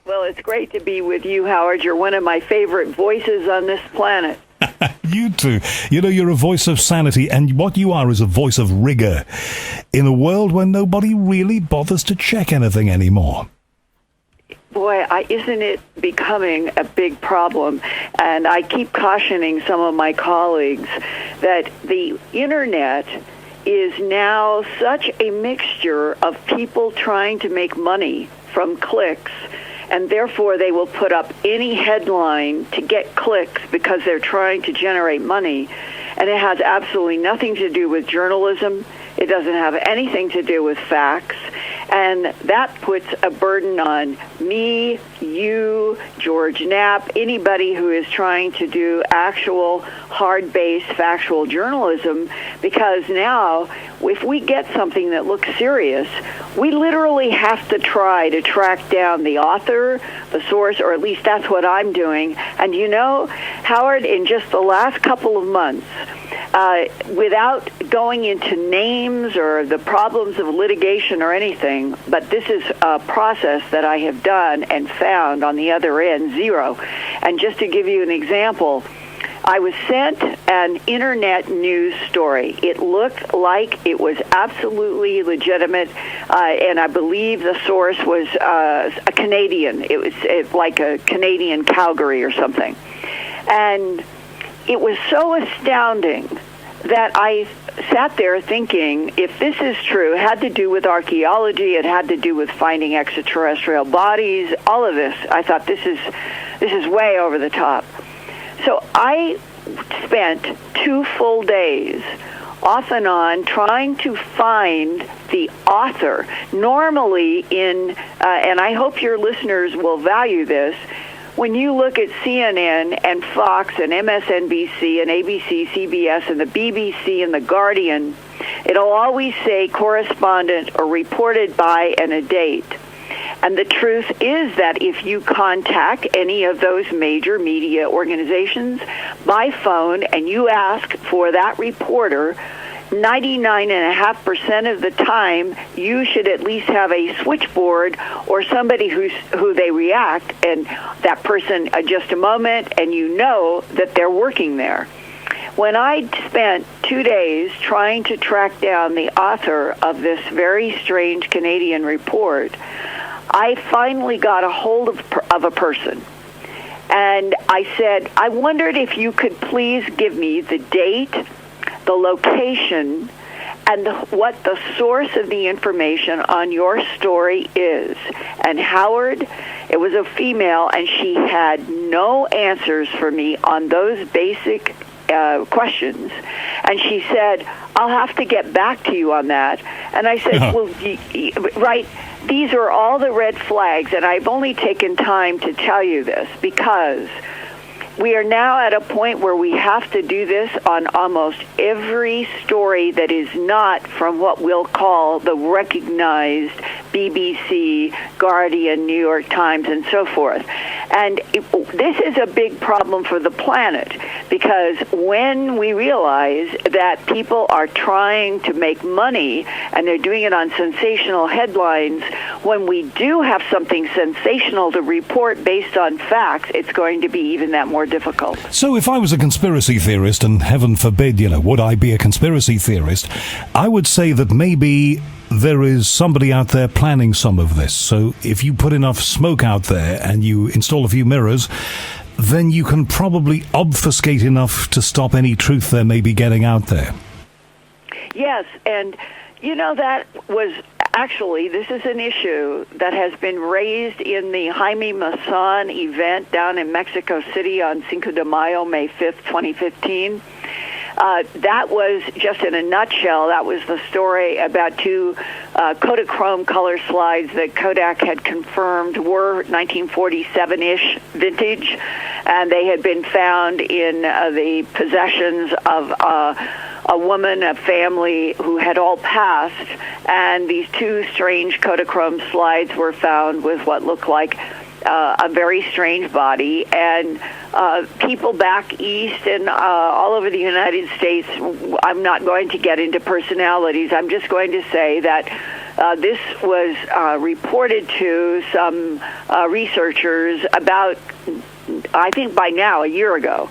Well, it's great to be with you, Howard. You're one of my favorite voices on this planet. You too. You know, you're a voice of sanity, and what you are is a voice of rigor in a world where nobody really bothers to check anything anymore. Boy, isn't it becoming a big problem? And I keep cautioning some of my colleagues that the Internet is now such a mixture of people trying to make money from clicks, and therefore they will put up any headline to get clicks because they're trying to generate money. And it has absolutely nothing to do with journalism. It doesn't have anything to do with facts. And that puts a burden on me, you, George Knapp, anybody who is trying to do actual hard-based factual journalism, because now if we get something that looks serious, we literally have to try to track down the author, the source, or at least that's what I'm doing. And you know, Howard, in just the last couple of months, without going into names or the problems of litigation or anything, but this is a process that I have done and found on the other end, zero. And just to give you an example, I was sent an internet news story. It looked like it was absolutely legitimate, and I believe the source was a Canadian. It was like a Canadian Calgary or something. And it was so astounding that I sat there thinking, if this is true, it had to do with archaeology, it had to do with finding extraterrestrial bodies, all of this. I thought this is way over the top. So I spent 2 full days off and on trying to find the author. Normally and I hope your listeners will value this, when you look at CNN and Fox and MSNBC and ABC, CBS and the BBC and the Guardian, it'll always say correspondent or reported by and a date. And the truth is that if you contact any of those major media organizations by phone and you ask for that reporter, 99.5% of the time, you should at least have a switchboard or somebody who they react, and that person, just a moment, and you know that they're working there. When I spent 2 days trying to track down the author of this very strange Canadian report, I finally got a hold of a person. And I said, I wondered if you could please give me the date, the location, and what the source of the information on your story is. And Howard, it was a female, and she had no answers for me on those basic questions. And she said, I'll have to get back to you on that. And I said, well, right, these are all the red flags, and I've only taken time to tell you this because we are now at a point where we have to do this on almost every story that is not from what we'll call the recognized BBC, Guardian, New York Times, and so forth. And this is a big problem for the planet because when we realize that people are trying to make money and they're doing it on sensational headlines, when we do have something sensational to report based on facts, it's going to be even that more difficult. So if I was a conspiracy theorist, and heaven forbid, would I be a conspiracy theorist, I would say that maybe there is somebody out there planning some of this. So if you put enough smoke out there and you install a few mirrors, then you can probably obfuscate enough to stop any truth there may be getting out there. Yes, and that was actually, this is an issue that has been raised in the Jaime Maussan event down in Mexico City on Cinco de Mayo, May 5th, 2015. That was just in a nutshell. That was the story about 2 Kodachrome color slides that Kodak had confirmed were 1947-ish vintage, and they had been found in the possessions of a woman, a family who had all passed, and these 2 strange Kodachrome slides were found with what looked like a very strange body, and people back east and all over the United States, I'm not going to get into personalities, I'm just going to say that This was reported to some researchers about, I think by now, a year ago.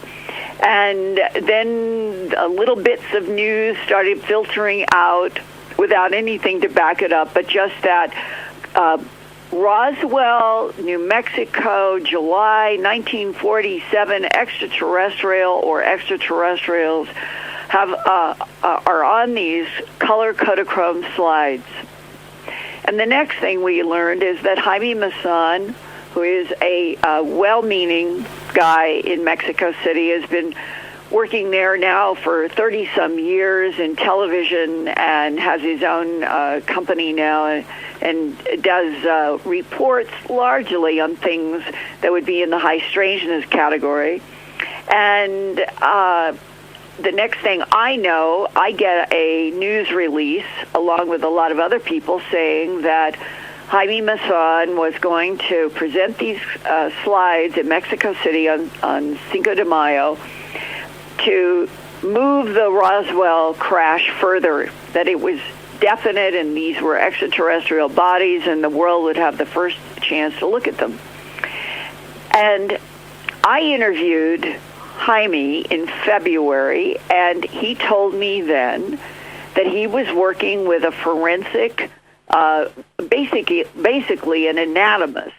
And then little bits of news started filtering out without anything to back it up, but just that Roswell, New Mexico, July 1947, extraterrestrials are on these color Kodachrome slides. And the next thing we learned is that Jaime Maussan, who is a well-meaning guy in Mexico City, has been working there now for 30-some years in television and has his own company now and does reports largely on things that would be in the high strangeness category. And the next thing I know, I get a news release along with a lot of other people saying that Jaime Maussan was going to present these slides in Mexico City on Cinco de Mayo to move the Roswell crash further, that it was definite and these were extraterrestrial bodies and the world would have the first chance to look at them. And I interviewed Jaime in February, and he told me then that he was working with a forensic, basically an anatomist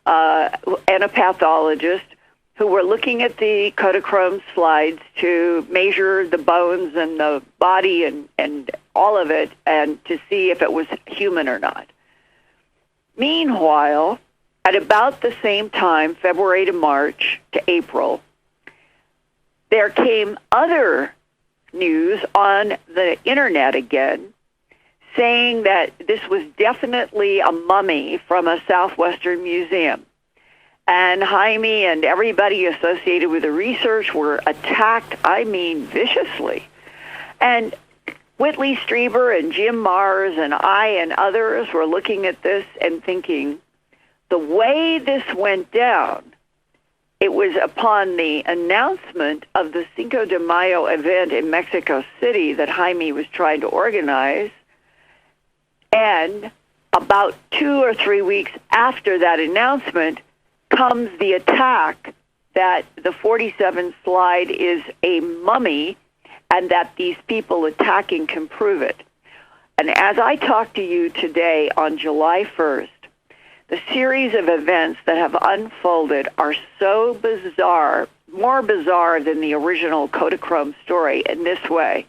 and a pathologist who were looking at the Kodachrome slides to measure the bones and the body and all of it and to see if it was human or not. Meanwhile, at about the same time, February to March to April, there came other news on the internet again saying that this was definitely a mummy from a southwestern museum. And Jaime and everybody associated with the research were attacked, I mean, viciously. And Whitley Strieber and Jim Mars and I and others were looking at this and thinking, the way this went down, it was upon the announcement of the Cinco de Mayo event in Mexico City that Jaime was trying to organize. And about 2 or 3 weeks after that announcement comes the attack that the 47 slide is a mummy and that these people attacking can prove it. And as I talk to you today on July 1st, the series of events that have unfolded are so bizarre, more bizarre than the original Kodachrome story in this way.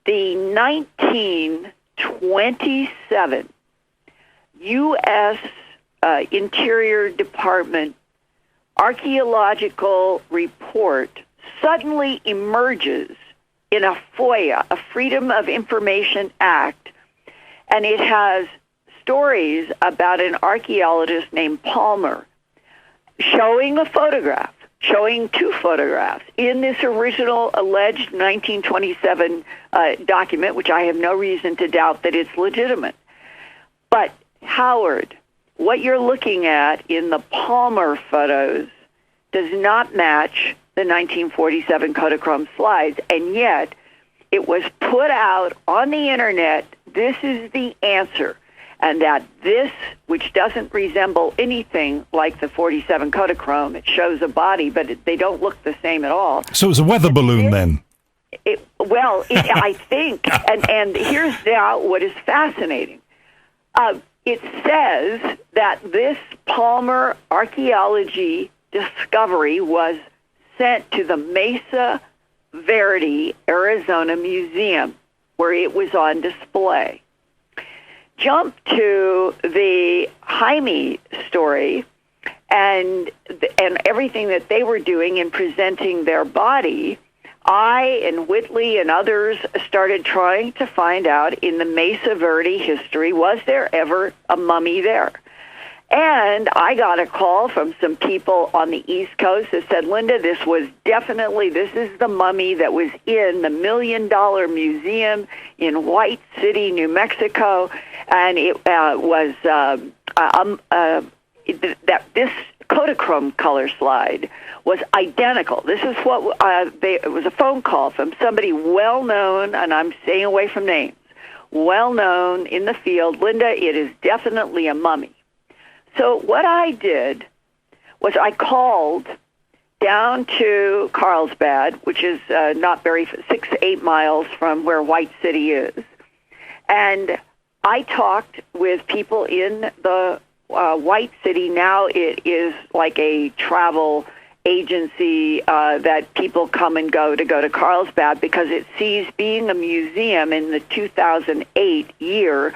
The 1927 U.S. Interior Department archaeological report suddenly emerges in a FOIA, a Freedom of Information Act, and it has stories about an archaeologist named Palmer showing a photograph, showing 2 photographs in this original alleged 1927 document, which I have no reason to doubt that it's legitimate. But, Howard, what you're looking at in the Palmer photos does not match the 1947 Kodachrome slides, and yet it was put out on the internet, this is the answer, and that this, which doesn't resemble anything like the 47 Kodachrome, it shows a body, but they don't look the same at all. So it was a weather balloon then? I think, and here's now what is fascinating. It says that this Palmer archaeology discovery was sent to the Mesa Verde, Arizona Museum, where it was on display. Jump to the Jaime story and everything that they were doing in presenting their body. I and Whitley and others started trying to find out in the Mesa Verde history, was there ever a mummy there? And I got a call from some people on the East Coast that said, Linda, this is the mummy that was in the $1 million museum in White City, New Mexico, and it was that this Kodachrome color slide was identical. This is what it was a phone call from somebody well known, and I'm staying away from names, well known in the field. Linda, it is definitely a mummy. So what I did was I called down to Carlsbad, which is not very 6-8 miles from where White City is, and I talked with people in the White City. Now it is like a travel agency that people come and go to Carlsbad because it ceased being a museum in the 2008 year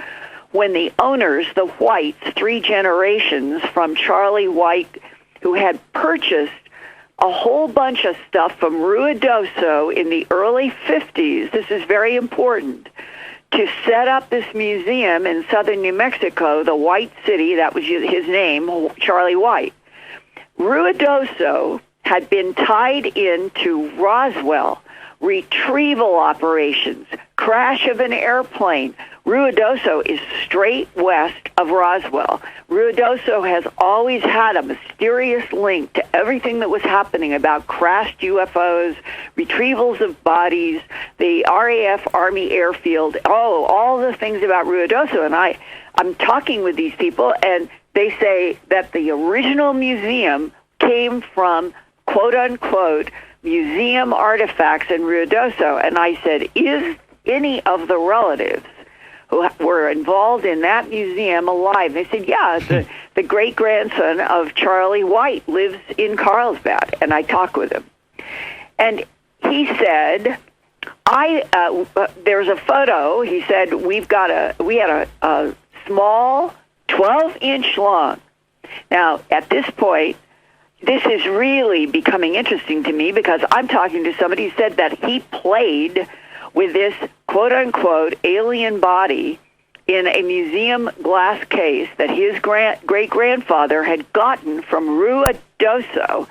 when the owners, the Whites, 3 generations from Charlie White, who had purchased a whole bunch of stuff from Ruidoso in the early 50s. This is very important. To set up this museum in southern New Mexico, the White City, that was his name, Charlie White. Ruidoso had been tied into Roswell, retrieval operations, crash of an airplane. Ruidoso is straight west of Roswell. Ruidoso has always had a mysterious link to everything that was happening about crashed UFOs, retrievals of bodies, the RAF Army airfield, all the things about Ruidoso. And I'm talking with these people, and they say that the original museum came from, quote-unquote, museum artifacts in Ruidoso. And I said, is any of the relatives who were involved in that museum alive? They said, yeah, the great-grandson of Charlie White lives in Carlsbad, and I talked with him. And he said, there's a photo. He said, we had a small 12-inch long. Now, at this point, this is really becoming interesting to me because I'm talking to somebody who said that he played with this quote-unquote alien body in a museum glass case that his great-grandfather had gotten from Ruidoso,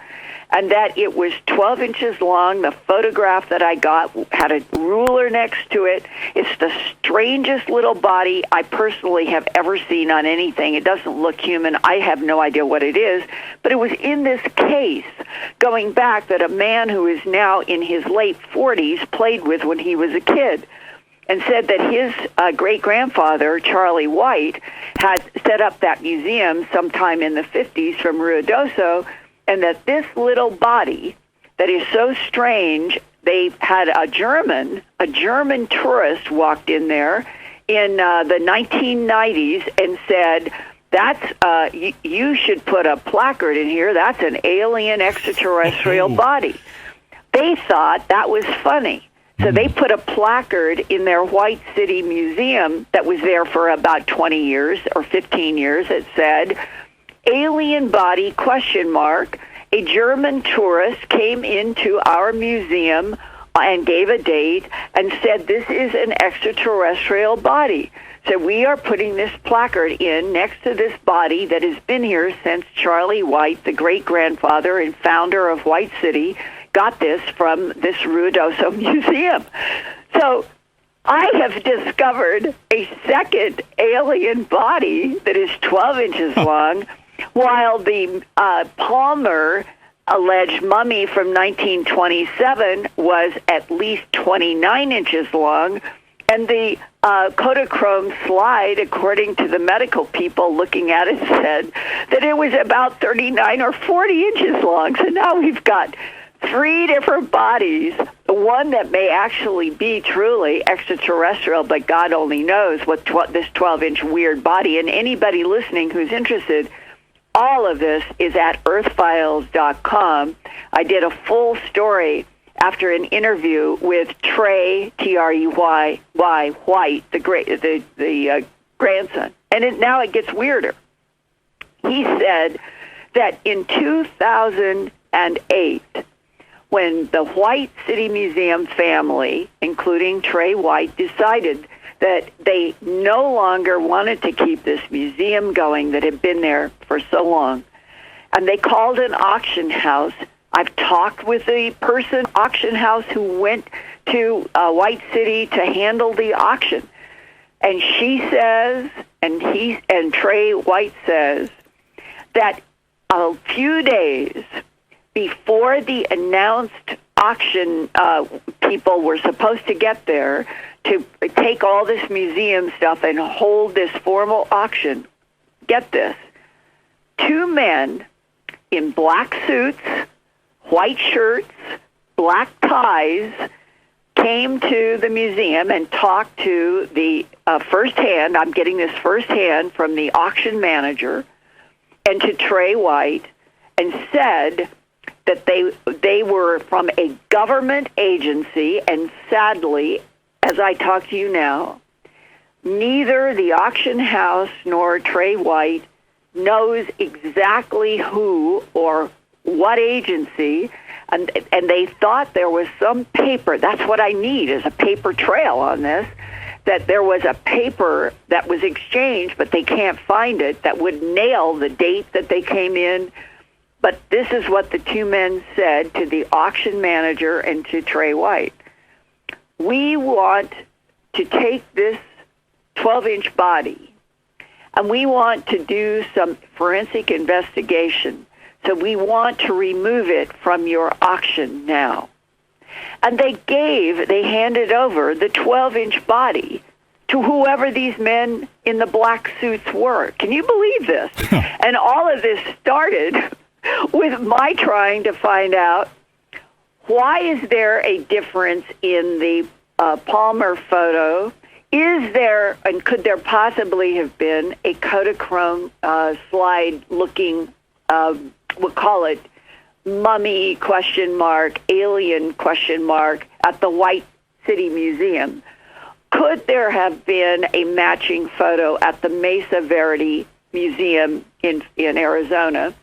and that it was 12 inches long. The photograph that I got had a ruler next to it. It's the strangest little body I personally have ever seen on anything. It doesn't look human. I have no idea what it is, but it was in this case going back that a man who is now in his late 40s played with when he was a kid, and said that his great-grandfather, Charlie White, had set up that museum sometime in the 50s from Ruidoso, and that this little body that is so strange, they had a German tourist walked in there in the 1990s and said, that's you should put a placard in here. That's an alien extraterrestrial body. They thought that was funny. So they put a placard in their White City museum that was there for about 20 years or 15 years that said, alien body, ? A German tourist came into our museum and gave a date and said this is an extraterrestrial body. So we are putting this placard in next to this body that has been here since Charlie White, the great-grandfather and founder of White City, got this from this Ruidoso museum. So I have discovered a second alien body that is 12 inches long, while the Palmer alleged mummy from 1927 was at least 29 inches long, and the Kodachrome slide, according to the medical people looking at it, said that it was about 39 or 40 inches long. So now we've got 3 different bodies, one that may actually be truly extraterrestrial, but God only knows what this 12-inch weird body. And anybody listening who's interested, all of this is at earthfiles.com. I did a full story after an interview with Trey, Trey White, the grandson. And now it gets weirder. He said that in 2008, when the White City Museum family, including Trey White, decided that they no longer wanted to keep this museum going that had been there for so long, and they called an auction house. I've talked with the auction house who went to White City to handle the auction, and she says, and Trey White says, that a few days before the announced auction people were supposed to get there, to take all this museum stuff and hold this formal auction. Get this. 2 men in black suits, white shirts, black ties came to the museum and talked to the firsthand, I'm getting this firsthand from the auction manager, and to Trey White, and said that they were from a government agency, and sadly, as I talk to you now, neither the auction house nor Trey White knows exactly who or what agency, and they thought there was some paper. That's what I need, is a paper trail on this, that there was a paper that was exchanged, but they can't find it, that would nail the date that they came in. But this is what the 2 men said to the auction manager and to Trey White. We want to take this 12-inch body, and we want to do some forensic investigation. So we want to remove it from your auction now. And they handed over the 12-inch body to whoever these men in the black suits were. Can you believe this? And all of this started with my trying to find out, why is there a difference in the Palmer photo? Is there, and could there possibly have been, a Kodachrome slide-looking, we'll call it mummy ? Alien ? At the White City Museum? Could there have been a matching photo at the Mesa Verde Museum in Arizona?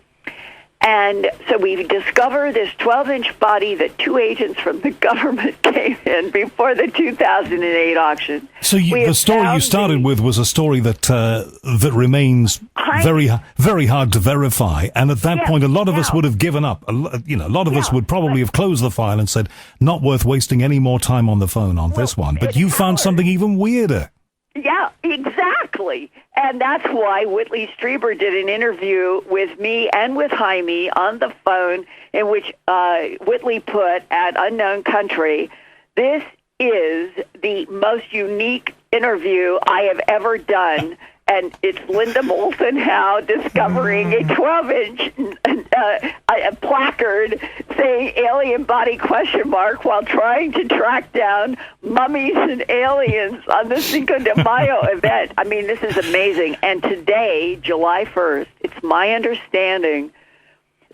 And so we discover this 12-inch body that 2 agents from the government came in before the 2008 auction. So the story you started with was a story that that remains very, very hard to verify. And at that point, a lot of us would have given up. A lot of us would probably have closed the file and said, not worth wasting any more time on the phone on this one. But you found something even weirder. Yeah, exactly. And that's why Whitley Strieber did an interview with me and with Jaime on the phone, in which Whitley put at Unknown Country, this is the most unique interview I have ever done. And it's Linda Moulton Howe discovering a 12-inch a placard saying alien body ? While trying to track down mummies and aliens on the Cinco de Mayo event. I mean, this is amazing. And today, July 1st, it's my understanding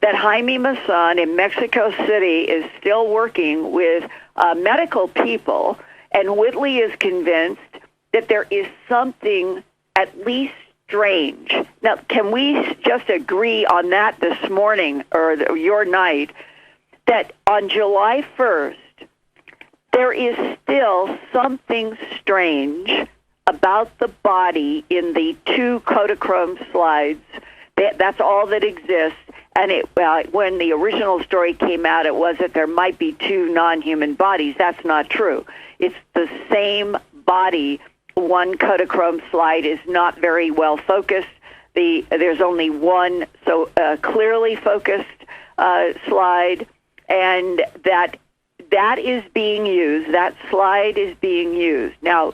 that Jaime Maussan in Mexico City is still working with medical people, and Whitley is convinced that there is something at least strange. Now, can we just agree on that this morning, or your night, that on July 1st, there is still something strange about the body in the 2 Kodachrome slides? That's all that exists. And when the original story came out, it was that there might be 2 non-human bodies. That's not true. It's the same body. One Kodachrome slide is not very well focused. There's only one clearly focused slide, and that is being used. That slide is being used. Now,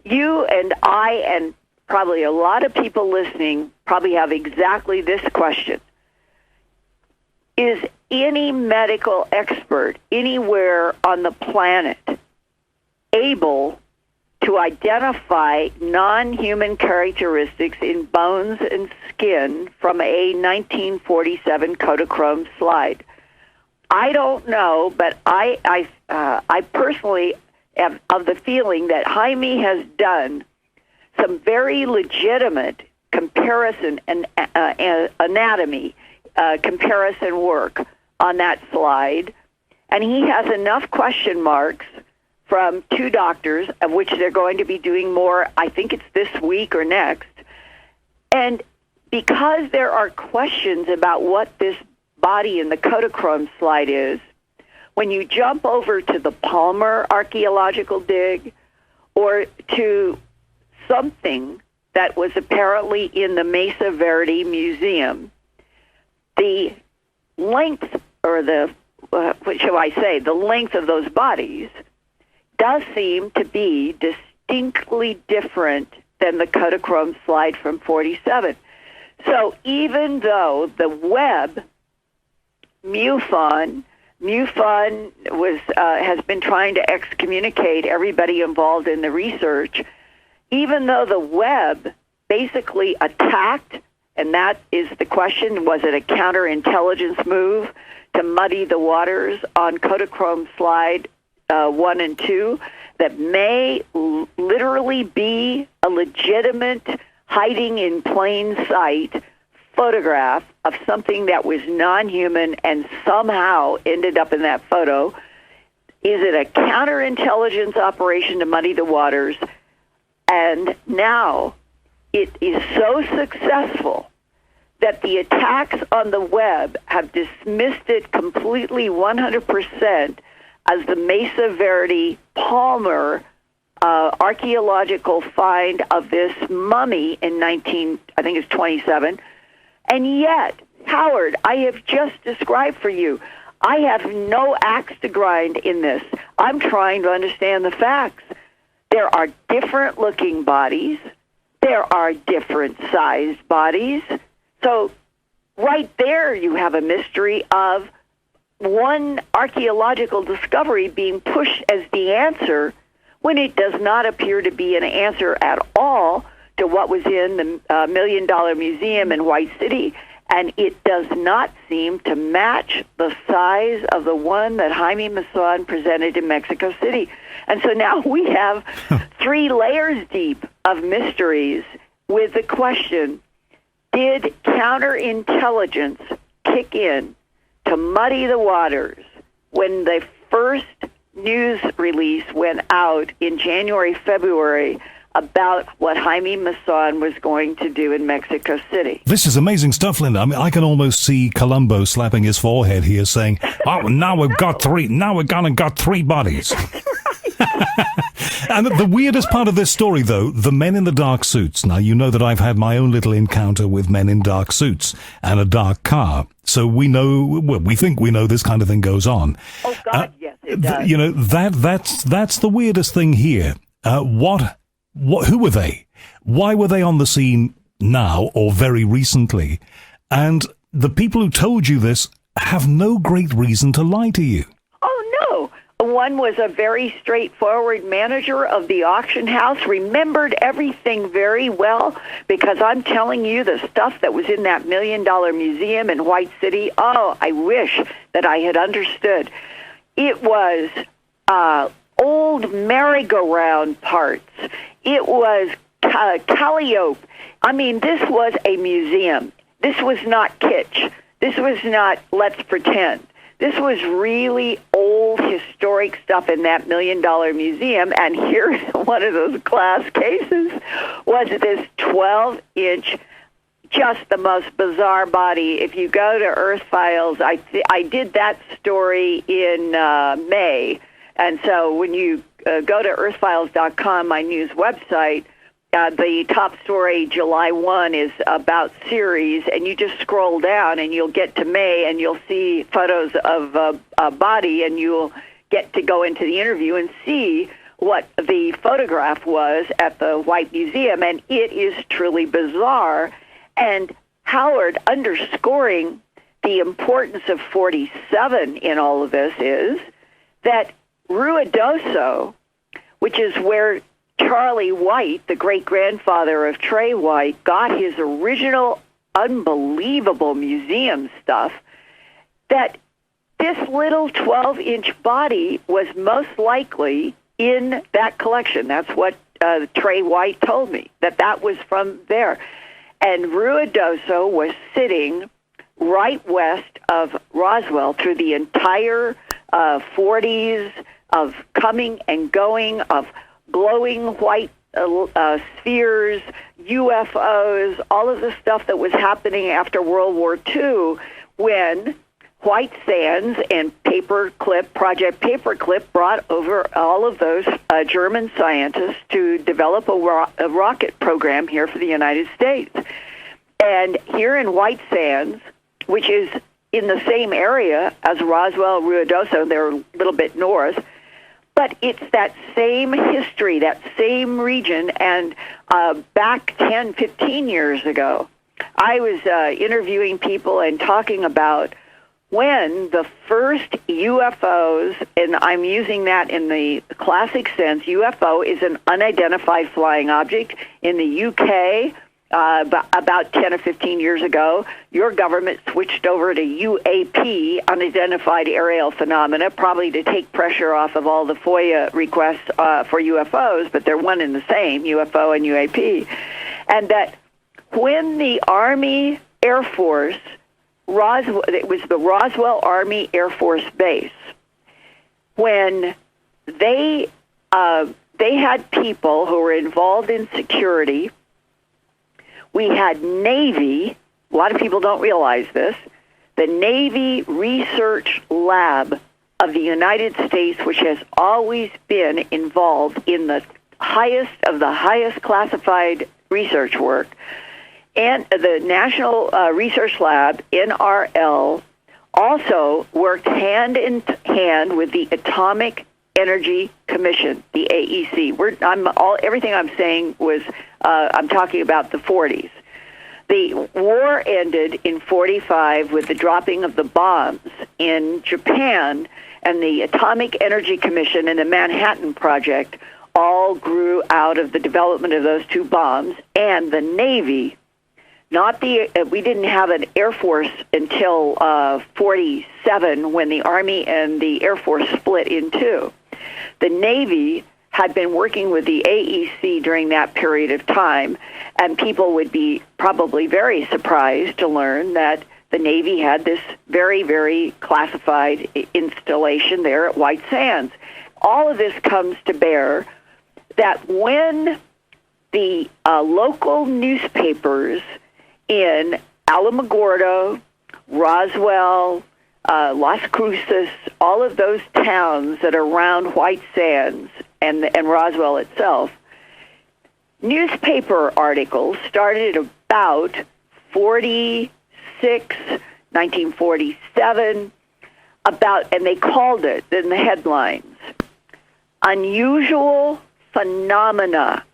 you and I and probably a lot of people listening probably have exactly this question. Is any medical expert anywhere on the planet able to identify non-human characteristics in bones and skin from a 1947 Kodachrome slide? I don't know, but I personally am of the feeling that Jaime has done some very legitimate comparison and anatomy comparison work on that slide, and he has enough question marks from 2 doctors, of which they're going to be doing more, I think it's this week or next. And because there are questions about what this body in the Kodachrome slide is, when you jump over to the Palmer archaeological dig or to something that was apparently in the Mesa Verde Museum, the length, or the length of those bodies does seem to be distinctly different than the Kodachrome slide from 47. So even though the Webb, MUFON has been trying to excommunicate everybody involved in the research, even though the Webb basically attacked, and that is the question, was it a counterintelligence move to muddy the waters on Kodachrome slide 1 and 2, that may literally be a legitimate hiding in plain sight photograph of something that was non-human and somehow ended up in that photo? Is it a counterintelligence operation to muddy the waters? And now it is so successful that the attacks on the Webb have dismissed it completely 100% as the Mesa Verde Palmer archaeological find of this mummy in 27. And yet, Howard, I have just described for you, I have no axe to grind in this. I'm trying to understand the facts. There are different looking bodies. There are different sized bodies. So right there you have a mystery of one archaeological discovery being pushed as the answer when it does not appear to be an answer at all to what was in the $1 Million Museum in White City, and it does not seem to match the size of the one that Jaime Maussan presented in Mexico City. And so now we have 3 layers deep of mysteries with the question, did counterintelligence kick in to muddy the waters when the first news release went out in January, February about what Jaime Maussan was going to do in Mexico City? This is amazing stuff, Linda. I mean, I can almost see Columbo slapping his forehead here saying, oh, now we've got 3, now we're gonna got 3 bodies. And the weirdest part of this story, though, the men in the dark suits. Now, you know that I've had my own little encounter with men in dark suits and a dark car. So we know, well, we think we know this kind of thing goes on. Oh, God, yes, it does. You know, that's the weirdest thing here. Who were they? Why were they on the scene now or very recently? And the people who told you this have no great reason to lie to you. Oh, no. One was a very straightforward manager of the auction house, remembered everything very well, because I'm telling you the stuff that was in that $1 Million Museum in White City, oh, I wish that I had understood. It was old merry-go-round parts. It was calliope. I mean, this was a museum. This was not kitsch. This was not let's pretend. This was really old historic stuff in that $1 Million Museum, and here's one of those glass cases, was this 12-inch, just the most bizarre body. If you go to Earth Files, I did that story in May, and so when you go to earthfiles.com, my news website, the top story, July 1, is about series, and you just scroll down and you'll get to May and you'll see photos of a body, and you'll get to go into the interview and see what the photograph was at the White Museum, and it is truly bizarre. And Howard, underscoring the importance of 47 in all of this is that Ruidoso, which is where Charlie White, the great-grandfather of Trey White, got his original unbelievable museum stuff, that this little 12-inch body was most likely in that collection. That's what Trey White told me, that was from there. And Ruidoso was sitting right west of Roswell through the entire 40s of coming and going, of glowing white spheres, UFOs, all of the stuff that was happening after World War II, when White Sands and Project Paperclip brought over all of those German scientists to develop a rocket program here for the United States. And here in White Sands, which is in the same area as Roswell, Ruidoso, they're a little bit north, But it's that same history, that same region, and back 10, 15 years ago, I was interviewing people and talking about when the first UFOs, and I'm using that in the classic sense, UFO is an unidentified flying object. In the UK, about 10 or 15 years ago, your government switched over to UAP, unidentified aerial phenomena, probably to take pressure off of all the FOIA requests for UFOs, but they're one and the same, UFO and UAP. And that when the Army Air Force, it was the Roswell Army Air Force Base, when they had people who were involved in security. We had Navy, a lot of people don't realize this, the Navy Research Lab of the United States, which has always been involved in the highest classified research work, and the National Research Lab, NRL, also worked hand in hand with the Atomic Energy Commission, the AEC. Everything I'm saying was I'm talking about the 40s. The war ended in 45 with the dropping of the bombs in Japan, and the Atomic Energy Commission and the Manhattan Project all grew out of the development of those two bombs, and the Navy. We didn't have an Air Force until 47 when the Army and the Air Force split in two. The Navy had been working with the AEC during that period of time, and people would be probably very surprised to learn that the Navy had this very, very classified installation there at White Sands. All of this comes to bear that when the local newspapers in Alamogordo, Roswell, Las Cruces, all of those towns that are around White Sands and Roswell itself, newspaper articles started about 1947, and they called it in the headlines, unusual phenomena.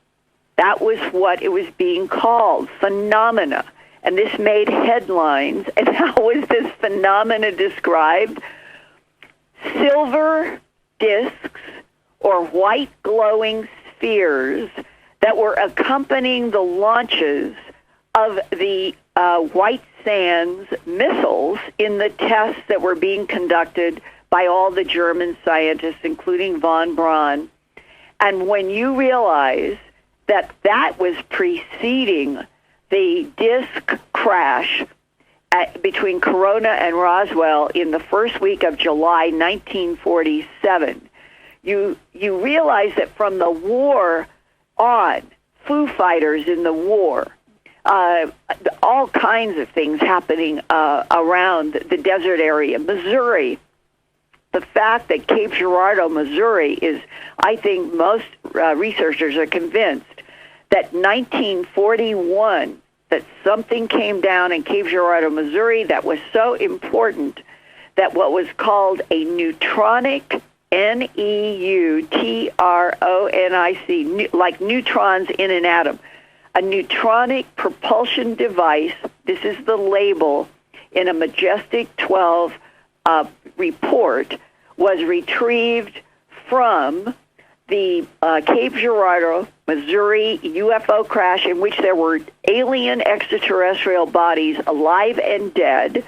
That was what it was being called, phenomena. And this made headlines. And how was this phenomena described? Silver discs or white glowing spheres that were accompanying the launches of the White Sands missiles in the tests that were being conducted by all the German scientists, including von Braun. And when you realize that was preceding the disk crash between Corona and Roswell in the first week of July 1947, you realize that from the war on, Foo Fighters in the war, all kinds of things happening around the desert area, Missouri. The fact that Cape Girardeau, Missouri is, I think most researchers are convinced that 1941, that something came down in Cape Girardeau, Missouri that was so important that what was called a neutronic, Neutronic, like neutrons in an atom, a neutronic propulsion device, this is the label, in a Majestic 12 report, was retrieved from the Cape Girardeau, Missouri UFO crash in which there were alien extraterrestrial bodies, alive and dead,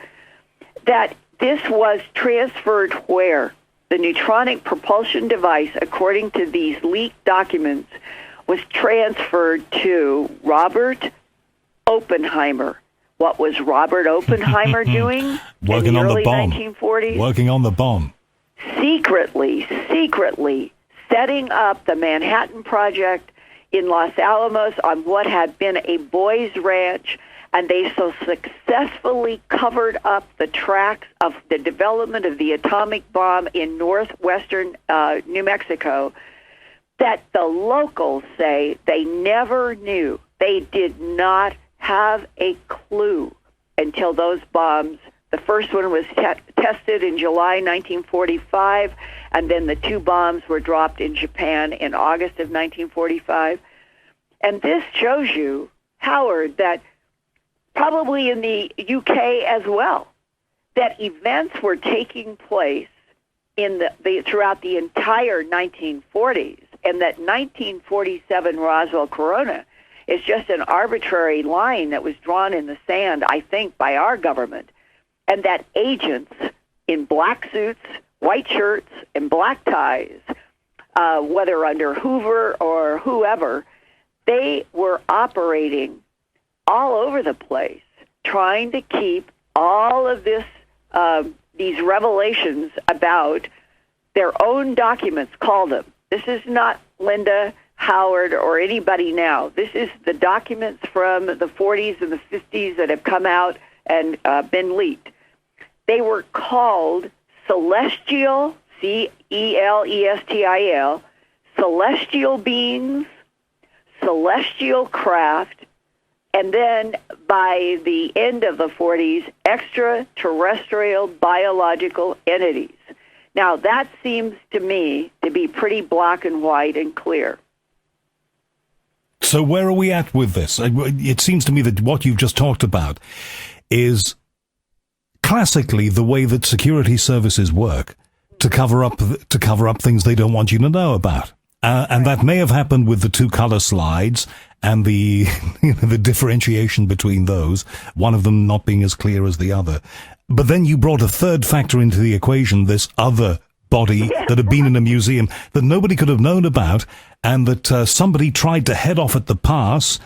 that this was transferred where? The neutronic propulsion device, according to these leaked documents, was transferred to Robert Oppenheimer. What was Robert Oppenheimer doing Working in the on early the bomb. 1940s? Working on the bomb. Secretly setting up the Manhattan Project in Los Alamos on what had been a boys' ranch, and they so successfully covered up the tracks of the development of the atomic bomb in northwestern New Mexico that the locals say they never knew. They did not have a clue until those bombs The first one was tested in July 1945, and then the 2 bombs were dropped in Japan in August of 1945. And this shows you, Howard, that probably in the UK as well, that events were taking place in throughout the entire 1940s, and that 1947 Roswell Corona is just an arbitrary line that was drawn in the sand, I think, by our government, and that agents in black suits, white shirts, and black ties, whether under Hoover or whoever, they were operating all over the place, trying to keep all of this, these revelations about their own documents, call them. This is not Linda, Howard, or anybody now. This is the documents from the 40s and the 50s that have come out and been leaked. They were called celestial, celestil, celestial beings, celestial craft, and then by the end of the 40s, extraterrestrial biological entities. Now, that seems to me to be pretty black and white and clear. So where are we at with this? It seems to me that what you've just talked about is classically the way that security services work to cover up things they don't want you to know about. And that may have happened with the 2 color slides and the the differentiation between those, one of them not being as clear as the other. But then you brought a third factor into the equation, this other body that had been in a museum that nobody could have known about, and that somebody tried to head off at the pass,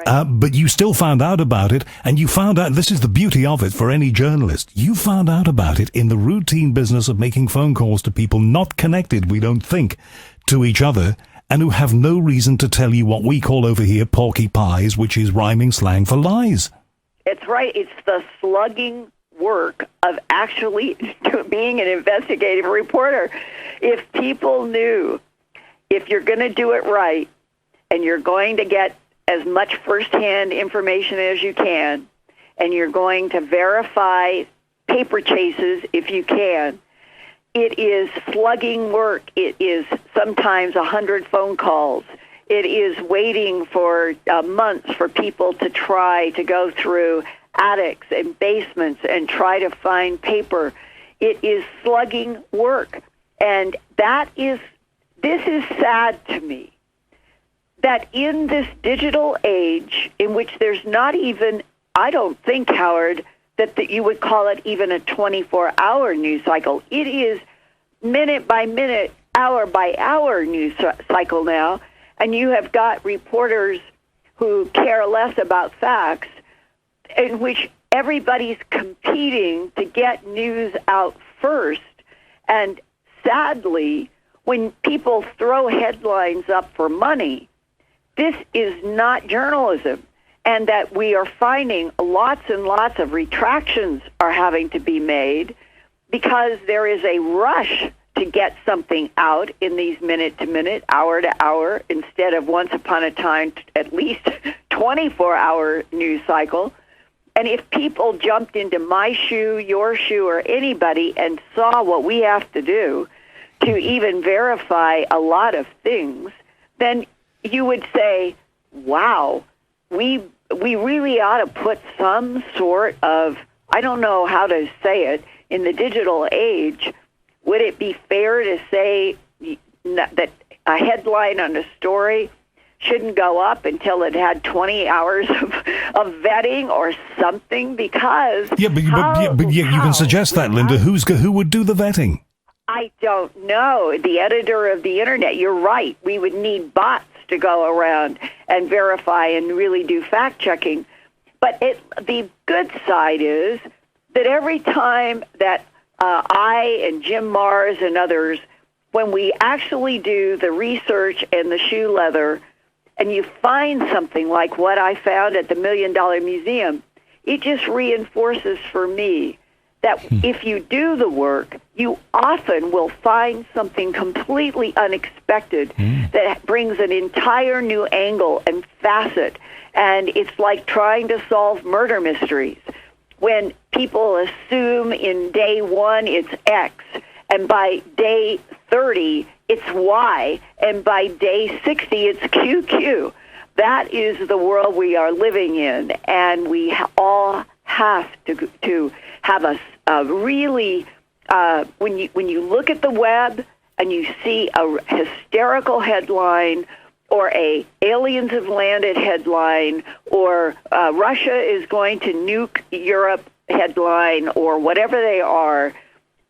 but you still found out about it, and you found out, this is the beauty of it for any journalist, you found out about it in the routine business of making phone calls to people not connected, we don't think, to each other, and who have no reason to tell you what we call over here porky pies, which is rhyming slang for lies. It's right. It's the slugging work of actually being an investigative reporter. If people knew, if you're going to do it right, and you're going to get as much firsthand information as you can, and you're going to verify paper chases if you can, it is slugging work. It is sometimes 100 phone calls. It is waiting for months for people to try to go through attics and basements and try to find paper. It is slugging work. And this is sad to me, that in this digital age in which there's not even, I don't think, Howard, that you would call it even a 24-hour news cycle. It is minute by minute, hour by hour news cycle now, and you have got reporters who care less about facts, in which everybody's competing to get news out first. And sadly, when people throw headlines up for money, this is not journalism. And that we are finding lots and lots of retractions are having to be made because there is a rush to get something out in these minute-to-minute, hour-to-hour, instead of once upon a time at least 24-hour news cycle. And if people jumped into my shoe, your shoe, or anybody and saw what we have to do to even verify a lot of things, then you would say, wow, we really ought to put some sort of, I don't know how to say it, in the digital age, would it be fair to say that a headline on a story shouldn't go up until it had 20 hours of vetting or something? Because you can suggest that, Linda. Who would do the vetting? I don't know. The editor of the internet. You're right. We would need bots to go around and verify and really do fact checking. But the good side is that every time that I and Jim Mars and others, when we actually do the research and the shoe leather, and you find something like what I found at the $1 Million Museum, it just reinforces for me that if you do the work, you often will find something completely unexpected that brings an entire new angle and facet. And it's like trying to solve murder mysteries. when people assume in day 1 it's X, and by day 30 it's Y, and by day 60 it's QQ. That is the world we are living in, and we all have to have a really, when you look at the web and you see a hysterical headline or a aliens have landed headline or Russia is going to nuke Europe headline or whatever they are,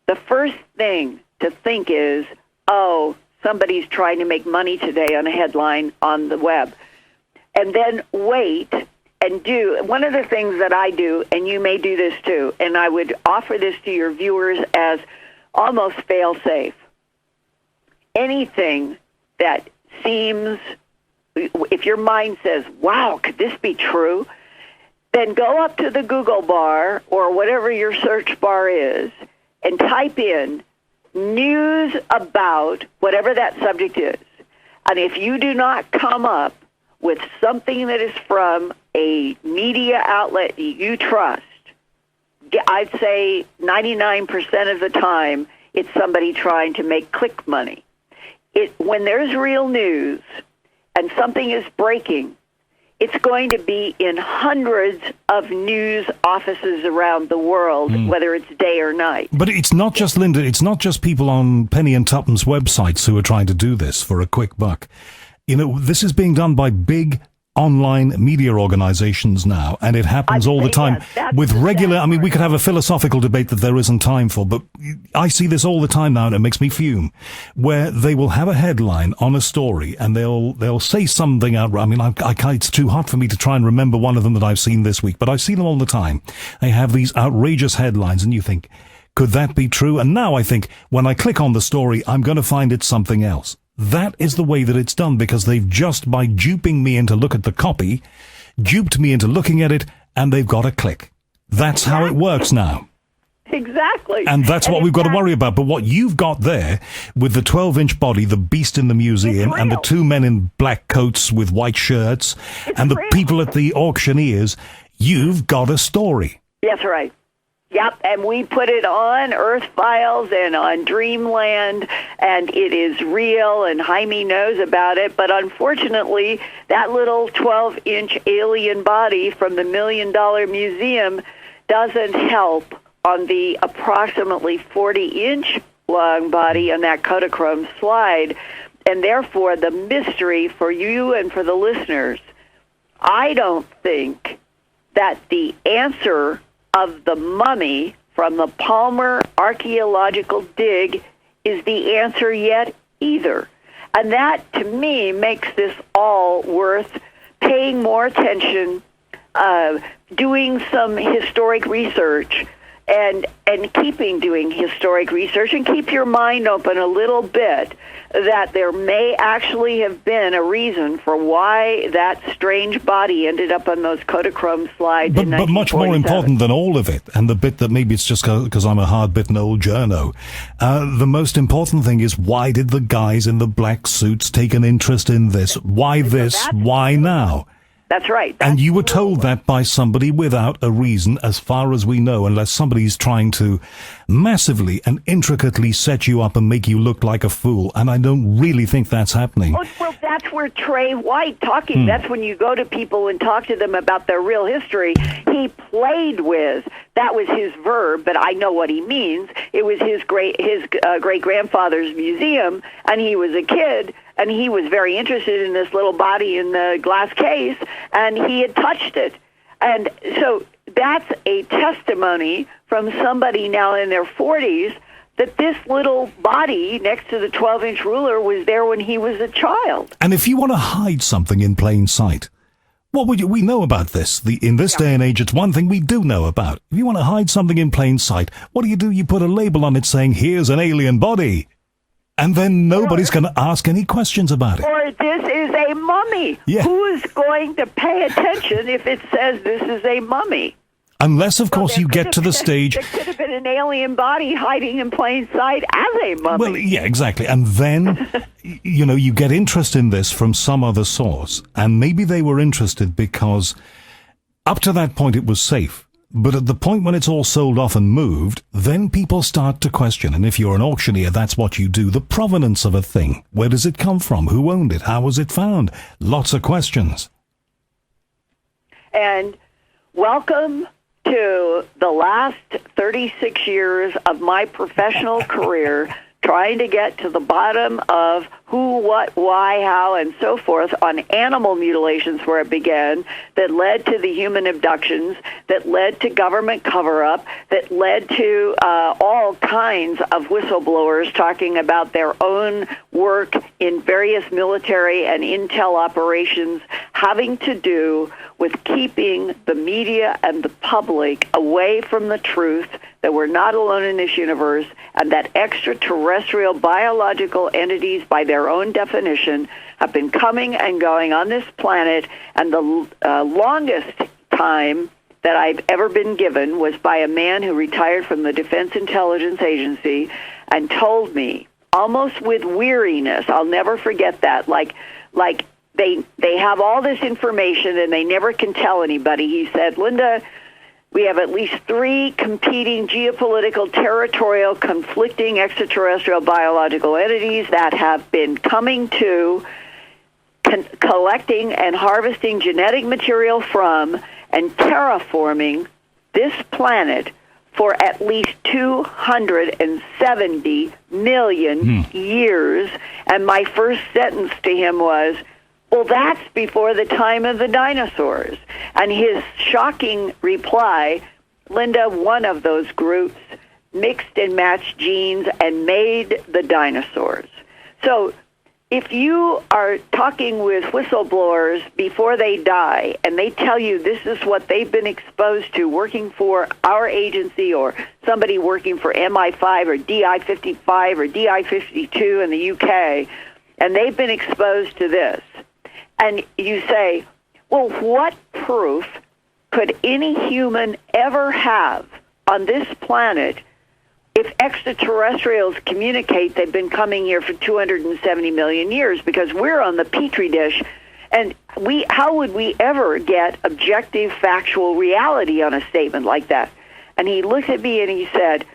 the first thing to think is, oh, somebody's trying to make money today on a headline on the web. And then wait and do. One of the things that I do, and you may do this too, and I would offer this to your viewers as almost fail-safe. Anything that seems, if your mind says, wow, could this be true? Then go up to the Google bar or whatever your search bar is and type in news about whatever that subject is. And if you do not come up with something that is from a media outlet you trust, I'd say 99% of the time it's somebody trying to make click money. When there's real news and something is breaking, it's going to be in hundreds of news offices around the world, whether it's day or night. But it's not just, Linda, it's not just people on Penny and Tuppence websites who are trying to do this for a quick buck. You know, this is being done by big online media organizations now, and it happens all the time with regular, I mean, we could have a philosophical debate that there isn't time for, but I see this all the time now, and it makes me fume, where they will have a headline on a story, and they'll say something out. I mean, it's too hot for me to try and remember one of them that I've seen this week, but I see them all the time. They have these outrageous headlines, and you think, could that be true? And now I think, when I click on the story, I'm going to find it's something else. That is the way that it's done, because they've just, by duping me into look at the copy, duped me into looking at it, and they've got a click. That's how it works now. Exactly. And that's what we've got to worry about. But what you've got there, with the 12-inch body, the beast in the museum, and the two men in black coats with white shirts, and the people at the auctioneers, you've got a story. That's right. Yep, and we put it on Earth Files and on Dreamland, and it is real, and Jaime knows about it. But unfortunately, that little 12-inch alien body from the $1 Million Museum doesn't help on the approximately 40-inch long body on that Kodachrome slide. And therefore, the mystery for you and for the listeners, I don't think that the answer of the mummy from the Palmer archaeological dig is the answer yet either. And that, to me, makes this all worth paying more attention, doing some historic research, and keeping doing historic research, and keep your mind open a little bit that there may actually have been a reason for why that strange body ended up on those Kodachrome slides in 1947. But much more important than all of it, and the bit that maybe it's just because I'm a hard-bitten old journo, the most important thing is, why did the guys in the black suits take an interest in this? Why this? Why now? That's right. And you were told that by somebody without a reason, as far as we know, unless somebody's trying to massively and intricately set you up and make you look like a fool. And I don't really think that's happening. Well, that's where Trey White talking. That's when you go to people and talk to them about their real history. He played with, that was his verb, but I know what he means. It was his great-grandfather's museum, and he was a kid, and he was very interested in this little body in the glass case, and he had touched it. And so that's a testimony from somebody now in their 40s that this little body next to the 12-inch ruler was there when he was a child. And if you want to hide something in plain sight, what would you? We know about this. In this day and age, it's one thing we do know about. If you want to hide something in plain sight, what do? You put a label on it saying, here's an alien body. And then nobody's going to ask any questions about it. Or this is a mummy. Yeah. Who is going to pay attention if it says this is a mummy? Unless, of course, you get to the stage... There could have been an alien body hiding in plain sight as a mummy. Well, yeah, exactly. And then, you get interest in this from some other source. And maybe they were interested because up to that point it was safe. But at the point when it's all sold off and moved, then people start to question, and if you're an auctioneer, that's what you do, the provenance of a thing. Where does it come from? Who owned it? How was it found? Lots of questions. And welcome to the last 36 years of my professional career, trying to get to the bottom of who, what, why, how, and so forth on animal mutilations where it began, that led to the human abductions, that led to government cover-up, that led to all kinds of whistleblowers talking about their own work in various military and intel operations having to do with keeping the media and the public away from the truth, that we're not alone in this universe, and that extraterrestrial biological entities, by their own definition, have been coming and going on this planet. And the longest time that I've ever been given was by a man who retired from the Defense Intelligence Agency and told me, almost with weariness, I'll never forget that, like they have all this information and they never can tell anybody. He said, Linda, we have at least 3 competing geopolitical, territorial, conflicting extraterrestrial biological entities that have been coming to, collecting and harvesting genetic material from, and terraforming this planet for at least 270 million years. And my first sentence to him was, well, that's before the time of the dinosaurs. And his shocking reply, Linda, one of those groups mixed and matched genes and made the dinosaurs. So if you are talking with whistleblowers before they die and they tell you this is what they've been exposed to working for our agency or somebody working for MI5 or DI-55 or DI-52 in the UK, and they've been exposed to this, and you say, well, what proof could any human ever have on this planet if extraterrestrials communicate they've been coming here for 270 million years? Because we're on the Petri dish, and how would we ever get objective, factual reality on a statement like that? And he looked at me and he said,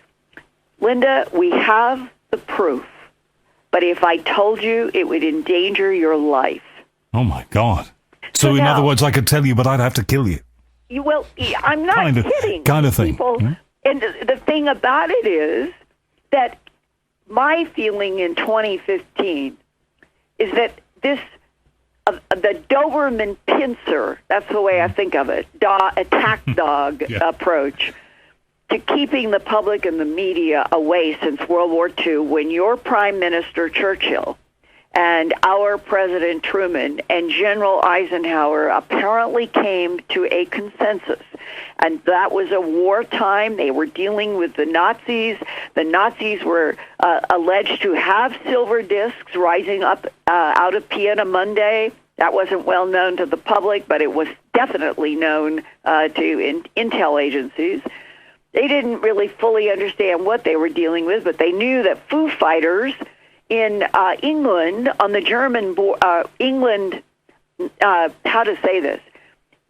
Linda, we have the proof, but if I told you, it would endanger your life. Oh, my God. So in other words, I could tell you, but I'd have to kill you. Well, I'm not kidding. Kind of thing. People. Mm-hmm. And the thing about it is that my feeling in 2015 is that this, the Doberman pincer, that's the way I think of it, attack dog approach to keeping the public and the media away since World War II, when your Prime Minister Churchill and our President Truman and General Eisenhower apparently came to a consensus. And that was a wartime. They were dealing with the Nazis. The Nazis were alleged to have silver discs rising up out of Piemonte. That wasn't well known to the public, but it was definitely known to intel agencies. They didn't really fully understand what they were dealing with, but they knew that Foo Fighters in England, on the German England, how to say this?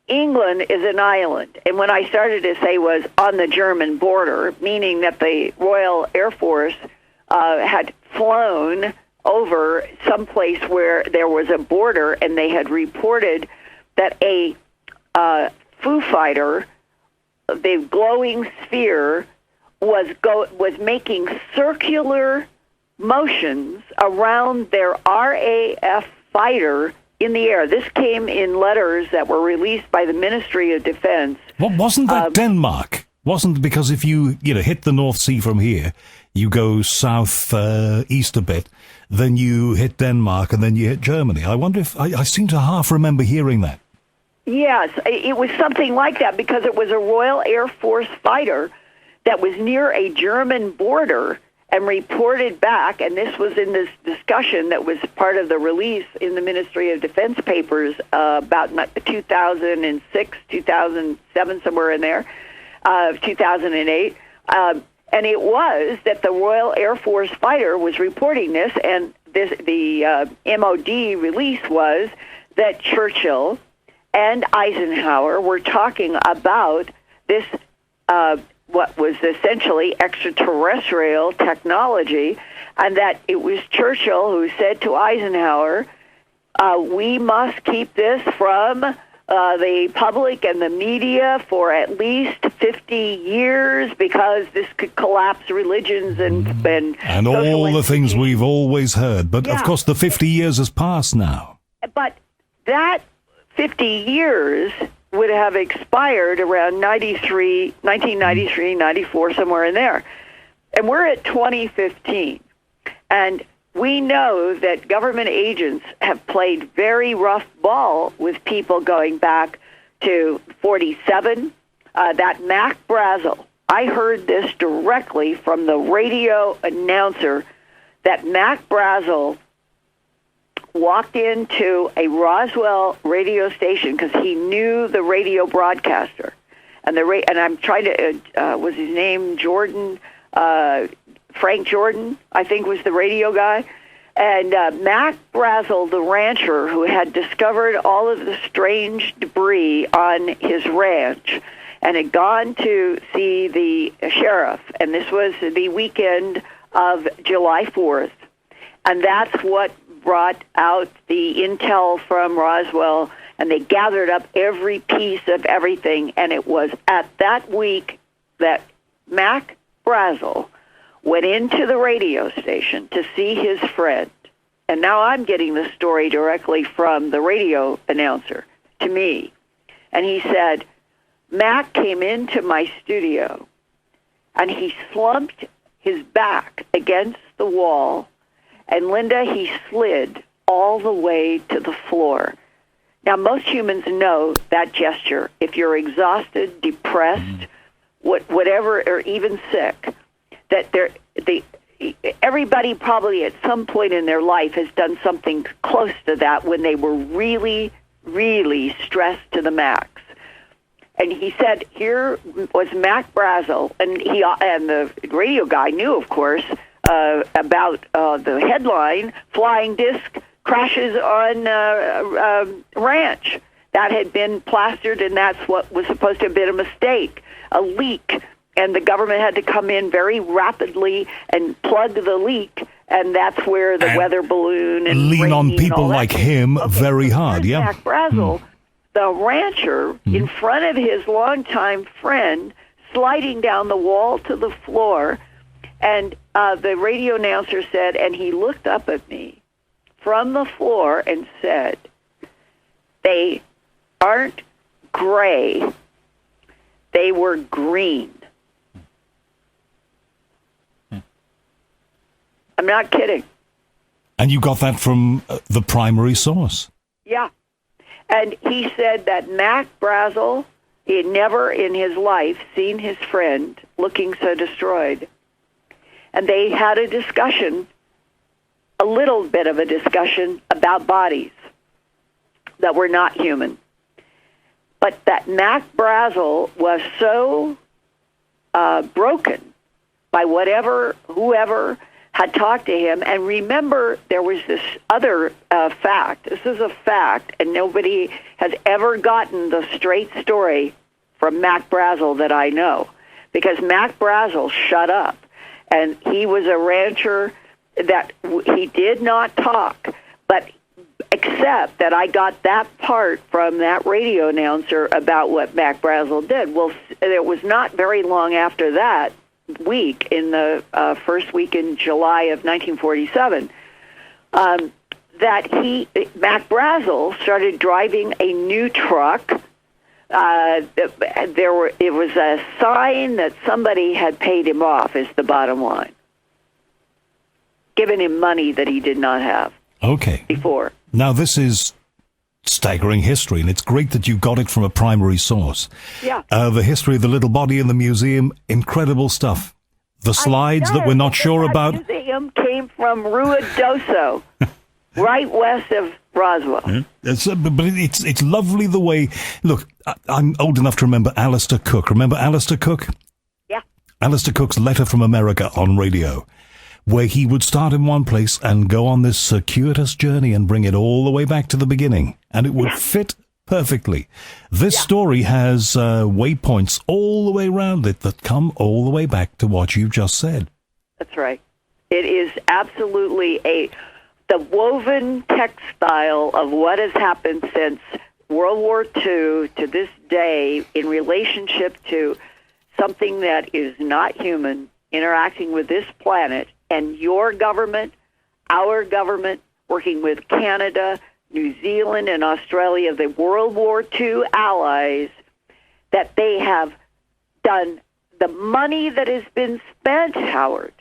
England is an island, and when I started to say was on the German border, meaning that the Royal Air Force had flown over someplace where there was a border, and they had reported that a Foo Fighter, the glowing sphere, was making circular motions around their RAF fighter in the air. This came in letters that were released by the Ministry of Defense. Well, wasn't that Denmark? Wasn't, because if you hit the North Sea from here, you go south east a bit, then you hit Denmark, and then you hit Germany. I wonder if I seem to half remember hearing that. Yes, it was something like that, because it was a Royal Air Force fighter that was near a German border and reported back, and this was in this discussion that was part of the release in the Ministry of Defense papers about 2006, 2007, somewhere in there, 2008. And it was that the Royal Air Force fighter was reporting this, and the MOD release was that Churchill and Eisenhower were talking about this what was essentially extraterrestrial technology, and that it was Churchill who said to Eisenhower, we must keep this from the public and the media for at least 50 years because this could collapse religions and all the things we've always heard. But, of course, the 50 years has passed now. But that 50 years would have expired around 1993, 94, somewhere in there. And we're at 2015. And we know that government agents have played very rough ball with people going back to 47. That Mac Brazel, I heard this directly from the radio announcer, that Mac Brazel walked into a Roswell radio station because he knew the radio broadcaster. And I'm trying to, was his name Jordan? Frank Jordan, I think, was the radio guy. And Mac Brazel, the rancher who had discovered all of the strange debris on his ranch and had gone to see the sheriff. And this was the weekend of July 4th. And that's what brought out the intel from Roswell. And they gathered up every piece of everything. And it was at that week that Mac Brazel went into the radio station to see his friend. And now I'm getting the story directly from the radio announcer to me. And he said, Mac came into my studio and he slumped his back against the wall. And Linda, he slid all the way to the floor. Now, most humans know that gesture. If you're exhausted, depressed, whatever, or even sick, that everybody probably at some point in their life has done something close to that when they were really, really stressed to the max. And he said, here was Mac Brazel, and the radio guy knew, of course, about the headline, Flying Disc Crashes on Ranch. That had been plastered, and that's what was supposed to have been a mistake, a leak. And the government had to come in very rapidly and plug the leak, and that's where the weather balloon and lean on people like him okay, very hard. Yeah, Mac Brazel, the rancher, in front of his longtime friend, sliding down the wall to the floor, and the radio announcer said, and he looked up at me from the floor and said, "They aren't gray; they were green." I'm not kidding. And you got that from the primary source? Yeah. And he said that Mac Brazel, he had never in his life seen his friend looking so destroyed. And they had a discussion, a little bit of a discussion about bodies that were not human. But that Mac Brazel was so broken by whoever had talked to him. And remember, there was this other fact. This is a fact, and nobody has ever gotten the straight story from Mac Brazel that I know, because Mac Brazel shut up. And he was a rancher that he did not talk, but except that I got that part from that radio announcer about what Mac Brazel did. Well, it was not very long after that week, in the first week in July of 1947, that Mac Brazel started driving a new truck. It was a sign that somebody had paid him off, is the bottom line. Given him money that he did not have. Okay. Before. Now, this is staggering history, and it's great that you got it from a primary source. Yeah. The history of the little body in the museum, incredible stuff. The slides that we're not sure about. The museum came from Ruidoso, right west of Roswell. Yeah. But it's lovely the way. Look, I'm old enough to remember Alistair Cook. Remember Alistair Cook? Yeah. Alistair Cook's Letter from America on radio, where he would start in one place and go on this circuitous journey and bring it all the way back to the beginning. And it would fit perfectly. This story has waypoints all the way around it that come all the way back to what you just said. That's right. It is absolutely the woven textile of what has happened since World War II to this day in relationship to something that is not human interacting with this planet, and your government, our government, working with Canada, New Zealand, and Australia, the World War II allies, that they have done the money that has been spent, Howard,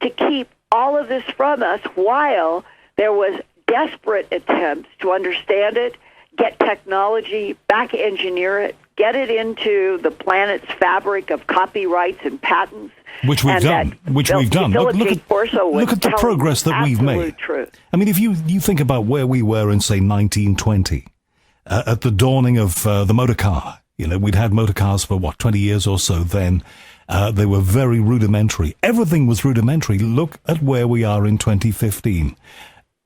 to keep all of this from us while there was desperate attempts to understand it, get technology, back engineer it, get it into the planet's fabric of copyrights and patents. Which we've done. Look at the progress that we've made. Truth. I mean, if you think about where we were in, say, 1920, at the dawning of the motor car, we'd had motor cars for, 20 years or so then. They were very rudimentary. Everything was rudimentary. Look at where we are in 2015.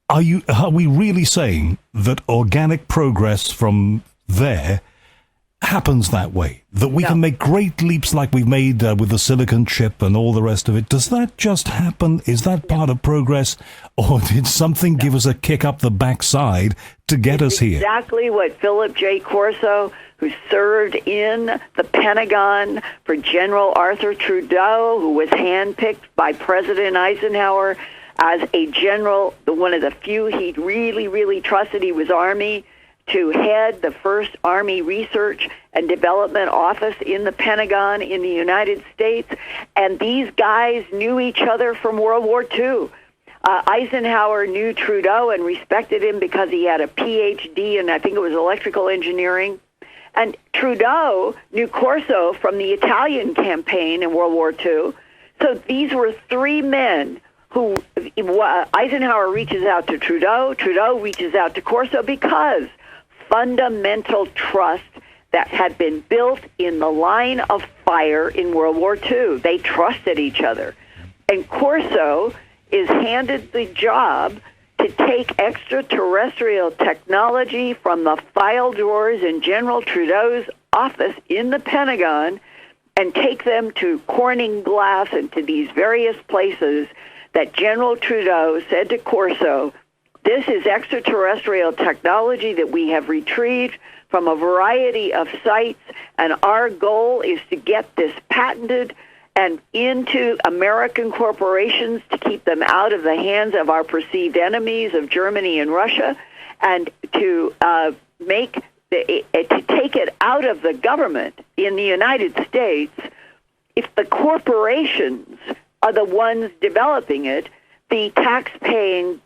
Are we really saying that organic progress from there happens that way? That we can make great leaps like we've made with the silicon chip and all the rest of it? Does that just happen? Is that part of progress? Or did something give us a kick up the backside to get us here? Exactly what Philip J. Corso, who served in the Pentagon for General Arthur Trudeau, who was handpicked by President Eisenhower as a general, one of the few he really, really trusted. He was Army, to head the first Army Research and Development Office in the Pentagon in the United States. And these guys knew each other from World War II. Eisenhower knew Trudeau and respected him because he had a PhD in, I think it was electrical engineering. And Trudeau knew Corso from the Italian campaign in World War II. So these were three men who Eisenhower reaches out to Trudeau, Trudeau reaches out to Corso because fundamental trust that had been built in the line of fire in World War II. They trusted each other. And Corso is handed the job to take extraterrestrial technology from the file drawers in General Trudeau's office in the Pentagon and take them to Corning Glass and to these various places that General Trudeau said to Corso, this is extraterrestrial technology that we have retrieved from a variety of sites, and our goal is to get this patented and into American corporations to keep them out of the hands of our perceived enemies of Germany and Russia, and to take it out of the government in the United States. If the corporations are the ones developing it, the tax-paying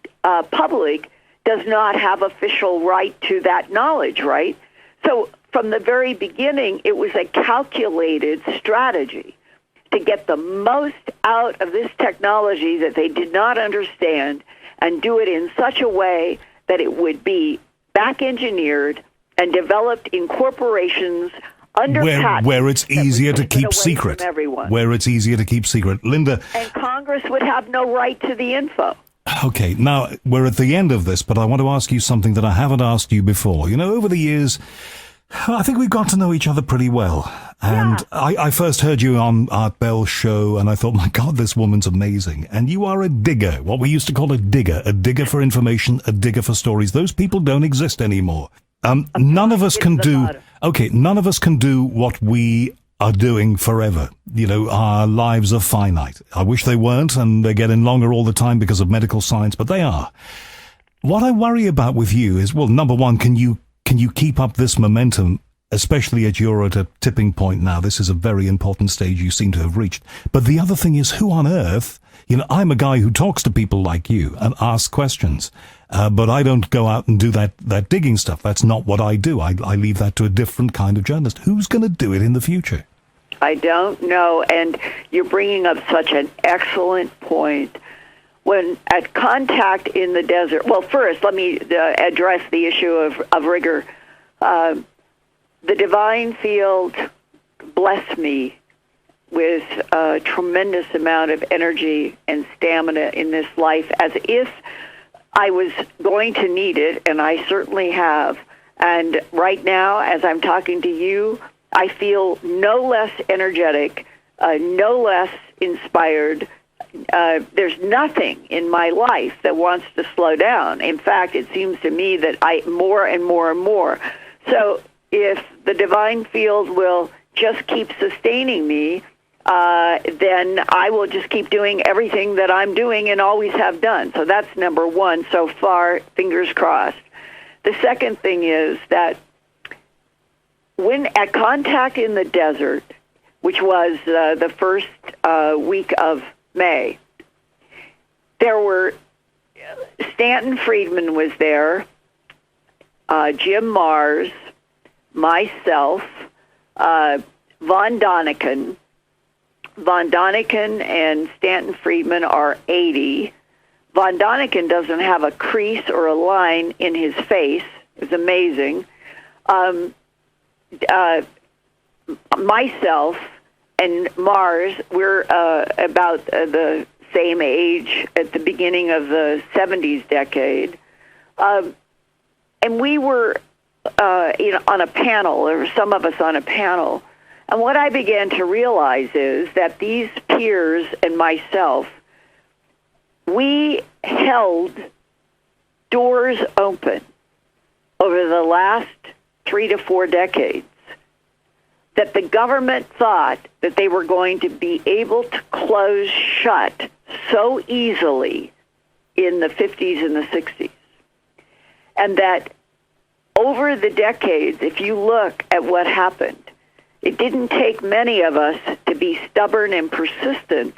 public does not have official right to that knowledge, right? So from the very beginning, it was a calculated strategy to get the most out of this technology that they did not understand and do it in such a way that it would be back-engineered and developed in corporations under patent, where it's easier to keep secret. Where it's easier to keep secret. Linda. And Congress would have no right to the info. Okay, now we're at the end of this, but I want to ask you something that I haven't asked you before. Over the years, I think we've got to know each other pretty well. And I first heard you on Art Bell's show, and I thought, my God, this woman's amazing. And you are a digger, what we used to call a digger for information, a digger for stories. Those people don't exist anymore. None of us can do what we are doing forever. Our lives are finite. I wish they weren't, and they're getting longer all the time because of medical science, but they are. What I worry about with you is, well, number one, can you keep up this momentum, especially at you're at a tipping point now? This is a very important stage you seem to have reached. But the other thing is, who on earth, I'm a guy who talks to people like you and asks questions, but I don't go out and do that digging stuff. That's not what I do. I leave that to a different kind of journalist. Who's going to do it in the future? I don't know, and you're bringing up such an excellent point. When at Contact in the Desert, well, first, let me address the issue of rigor. The divine field blessed me with a tremendous amount of energy and stamina in this life, as if I was going to need it, and I certainly have. And right now, as I'm talking to you, I feel no less energetic, no less inspired. There's nothing in my life that wants to slow down. In fact, it seems to me that I more and more and more. So if the divine field will just keep sustaining me, then I will just keep doing everything that I'm doing and always have done. So that's number one so far, fingers crossed. The second thing is that when at Contact in the Desert, which was the first week of May, there were Stanton Friedman was there, Jim Mars, myself, Von Doniken. Von Doniken and Stanton Friedman are 80. Von Doniken doesn't have a crease or a line in his face. It's amazing. Myself and Mars, we're about the same age at the beginning of the 70s decade. And we were on a panel, or some of us on a panel. And what I began to realize is that these peers and myself, we held doors open over the last 3 to 4 decades that the government thought that they were going to be able to close shut so easily in the 50s and the 60s. And that over the decades, if you look at what happened, it didn't take many of us to be stubborn and persistent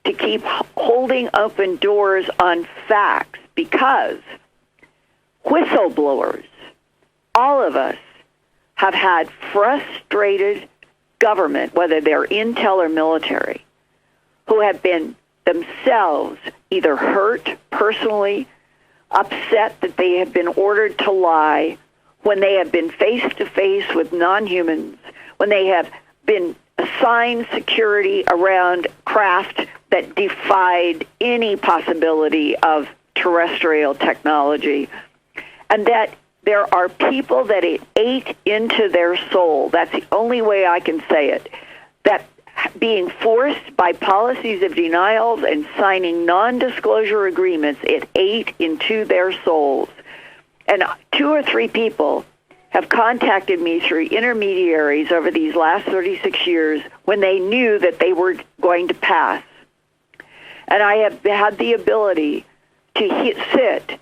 to keep holding open doors on facts, because whistleblowers, all of us, have had frustrated government, whether they're intel or military, who have been themselves either hurt personally, upset that they have been ordered to lie, when they have been face-to-face with non-humans, when they have been assigned security around craft that defied any possibility of terrestrial technology, and that there are people that it ate into their soul. That's the only way I can say it. That being forced by policies of denials and signing non-disclosure agreements, it ate into their souls. And 2 or 3 people have contacted me through intermediaries over these last 36 years when they knew that they were going to pass. And I have had the ability to sit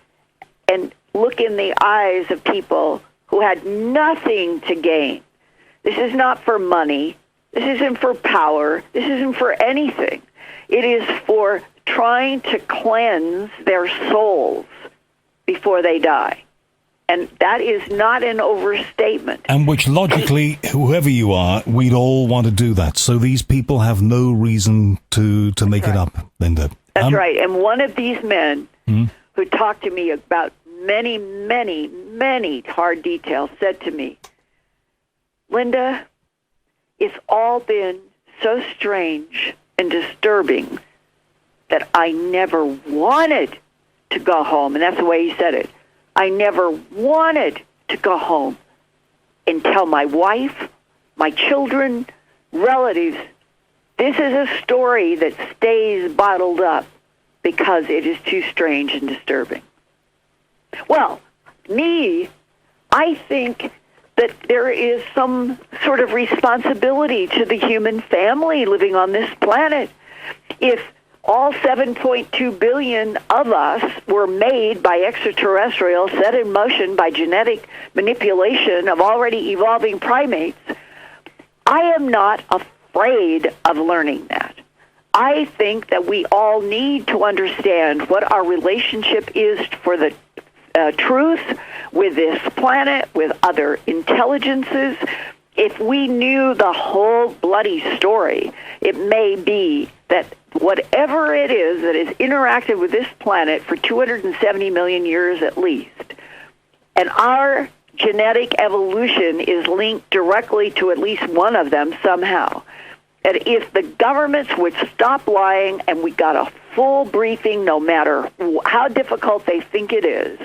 and look in the eyes of people who had nothing to gain. This is not for money. This isn't for power. This isn't for anything. It is for trying to cleanse their souls before they die. And that is not an overstatement. And which logically, whoever you are, we'd all want to do that. So these people have no reason to make it up, Linda. That's right. And one of these men who talked to me about many, many, many hard details said to me, Linda, it's all been so strange and disturbing that I never wanted to go home. And that's the way he said it. I never wanted to go home and tell my wife, my children, relatives, this is a story that stays bottled up because it is too strange and disturbing. Well, I think that there is some sort of responsibility to the human family living on this planet. If all 7.2 billion of us were made by extraterrestrials, set in motion by genetic manipulation of already evolving primates, I am not afraid of learning that. I think that we all need to understand what our relationship is for the truth with this planet, with other intelligences. If we knew the whole bloody story, it may be that whatever it is that has interacted with this planet for 270 million years at least, and our genetic evolution is linked directly to at least one of them somehow. And if the governments would stop lying and we got a full briefing, no matter how difficult they think it is,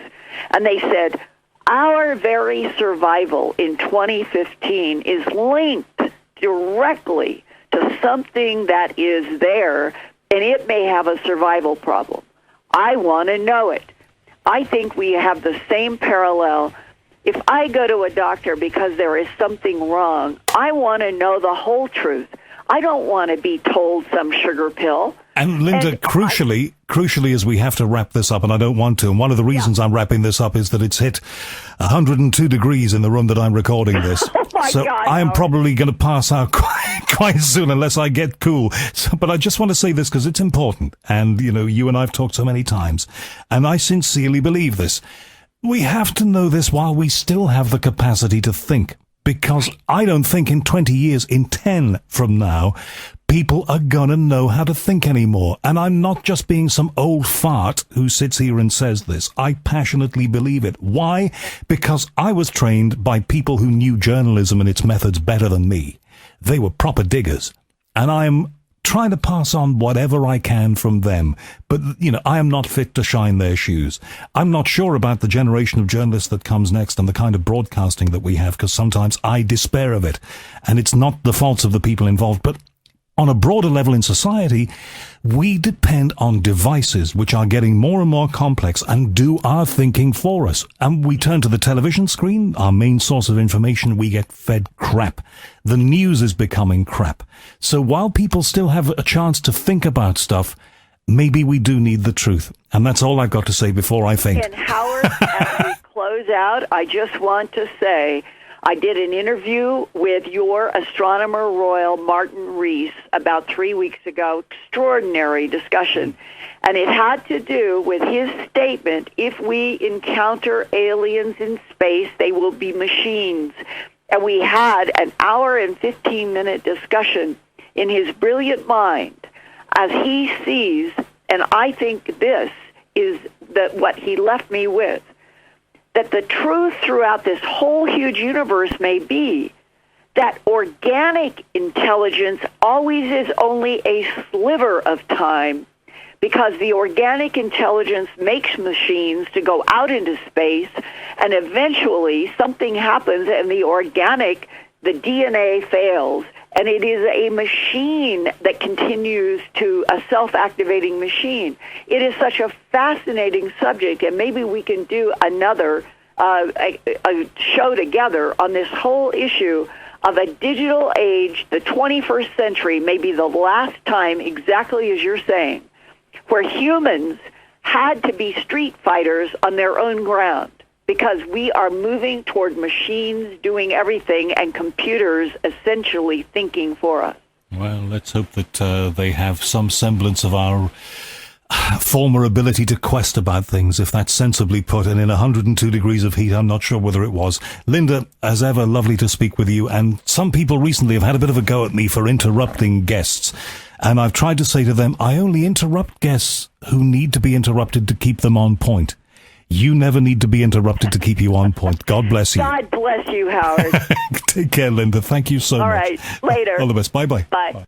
and they said, Our very survival in 2015 is linked directly to something that is there, and it may have a survival problem. I want to know it. I think we have the same parallel. If I go to a doctor because there is something wrong, I want to know the whole truth. I don't want to be told some sugar pill. And Linda, crucially, as we have to wrap this up, and I don't want to, and one of the reasons I'm wrapping this up is that it's hit 102 degrees in the room that I'm recording this. Oh my so God, I am Howard. probably going to pass out quite soon unless I get cool. So, but I just want to say this because it's important. And, you and I have talked so many times, and I sincerely believe this. We have to know this while we still have the capacity to think. Because I don't think in 20 years, in 10 from now, people are going to know how to think anymore. And I'm not just being some old fart who sits here and says this. I passionately believe it. Why? Because I was trained by people who knew journalism and its methods better than me. They were proper diggers. And I'm trying to pass on whatever I can from them. But, I am not fit to shine their shoes. I'm not sure about the generation of journalists that comes next and the kind of broadcasting that we have, because sometimes I despair of it. And it's not the faults of the people involved, but on a broader level in society, we depend on devices which are getting more and more complex and do our thinking for us. And we turn to the television screen, our main source of information, we get fed crap. The news is becoming crap. So while people still have a chance to think about stuff, maybe we do need the truth. And that's all I've got to say before I faint. And Howard, as we close out, I just want to say, I did an interview with your astronomer royal, Martin Rees, about 3 weeks ago. Extraordinary discussion. And it had to do with his statement, if we encounter aliens in space, they will be machines. And we had an hour and 15-minute discussion in his brilliant mind as he sees, and I think this is what he left me with, that the truth throughout this whole huge universe may be that organic intelligence always is only a sliver of time, because the organic intelligence makes machines to go out into space, and eventually something happens and the DNA fails, and it is a machine that continues to a self-activating machine. It is such a fascinating subject, and maybe we can do another a show together on this whole issue of a digital age. The 21st century may be the last time, exactly as you're saying, where humans had to be street fighters on their own ground, because we are moving toward machines doing everything and computers essentially thinking for us. Well, let's hope that they have some semblance of our former ability to quest about things, if that's sensibly put. And in 102 degrees of heat, I'm not sure whether it was. Linda, as ever, lovely to speak with you. And some people recently have had a bit of a go at me for interrupting guests. And I've tried to say to them, I only interrupt guests who need to be interrupted to keep them on point. You never need to be interrupted to keep you on point. God bless you. God bless you, Howard. Take care, Linda. Thank you so much. All right. Later. All the best. Bye-bye. Bye.